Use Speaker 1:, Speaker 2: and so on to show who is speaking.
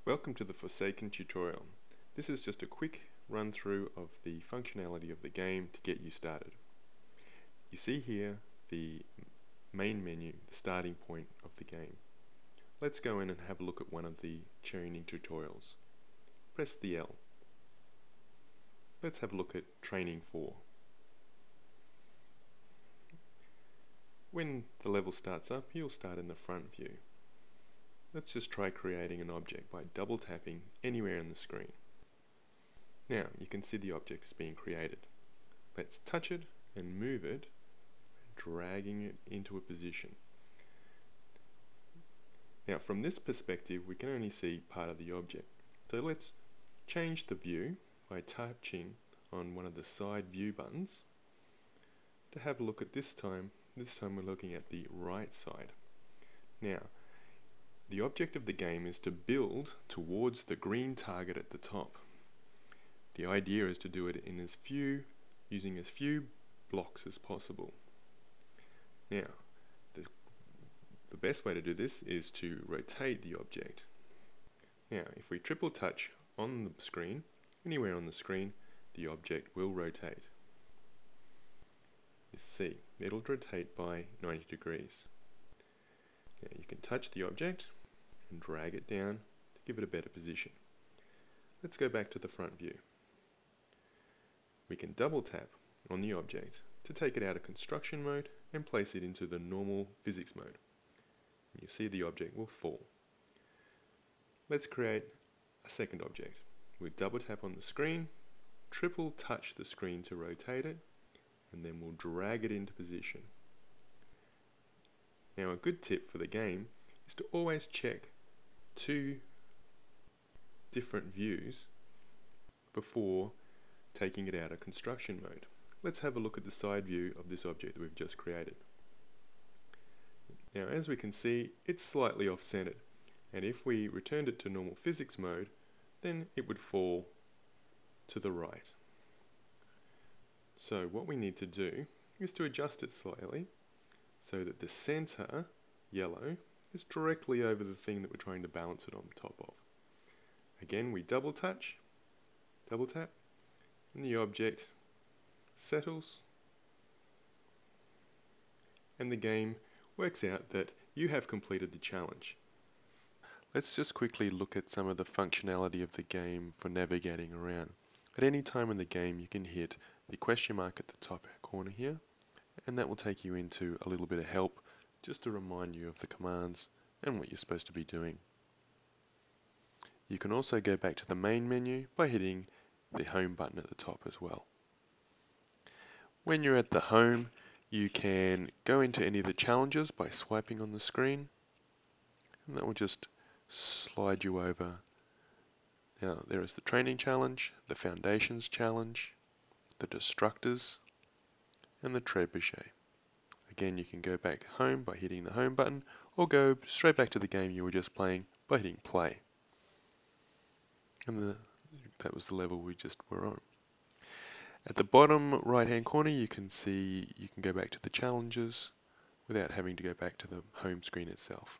Speaker 1: Welcome to the Forsaken tutorial. This is just a quick run through of the functionality of the game to get you started. You see here the main menu, the starting point of the game. Let's go in and have a look at one of the training tutorials. Press the L. Let's have a look at training 4. When the level starts up, you'll start in the front view. Let's just try creating an object by double tapping anywhere on the screen. Now you can see the object is being created. Let's touch it and move it, dragging it into a position. Now from this perspective we can only see part of the object. So let's change the view by touching on one of the side view buttons to have a look at this time. This time we're looking at the right side. Now the object of the game is to build towards the green target at the top. The idea is to do it in using as few blocks as possible. Now, the best way to do this is to rotate the object. Now, if we triple touch on the screen, anywhere on the screen, the object will rotate. You see, it'll rotate by 90 degrees. Now you can touch the object and drag it down to give it a better position. Let's go back to the front view. We can double tap on the object to take it out of construction mode and place it into the normal physics mode. And you see the object will fall. Let's create a second object. We double tap on the screen, triple touch the screen to rotate it, and then we'll drag it into position. Now a good tip for the game is to always check 2 different views before taking it out of construction mode. Let's have a look at the side view of this object that we've just created. Now as we can see, it's slightly off-centered, and if we returned it to normal physics mode, then it would fall to the right. So what we need to do is to adjust it slightly so that the center, yellow, is directly over the thing that we're trying to balance it on top of. Again, we double tap, and the object settles, and the game works out that you have completed the challenge. Let's just quickly look at some of the functionality of the game for navigating around. At any time in the game you can hit the question mark at the top corner here, and that will take you into a little bit of help just to remind you of the commands and what you're supposed to be doing. You can also go back to the main menu by hitting the home button at the top as well. When you're at the home, you can go into any of the challenges by swiping on the screen, and that will just slide you over. Now there is the training challenge, the foundations challenge, the destructors, and the trebuchet. Again, you can go back home by hitting the home button, or go straight back to the game you were just playing by hitting play. And that was the level we just were on. At the bottom right hand corner you can see you can go back to the challenges without having to go back to the home screen itself.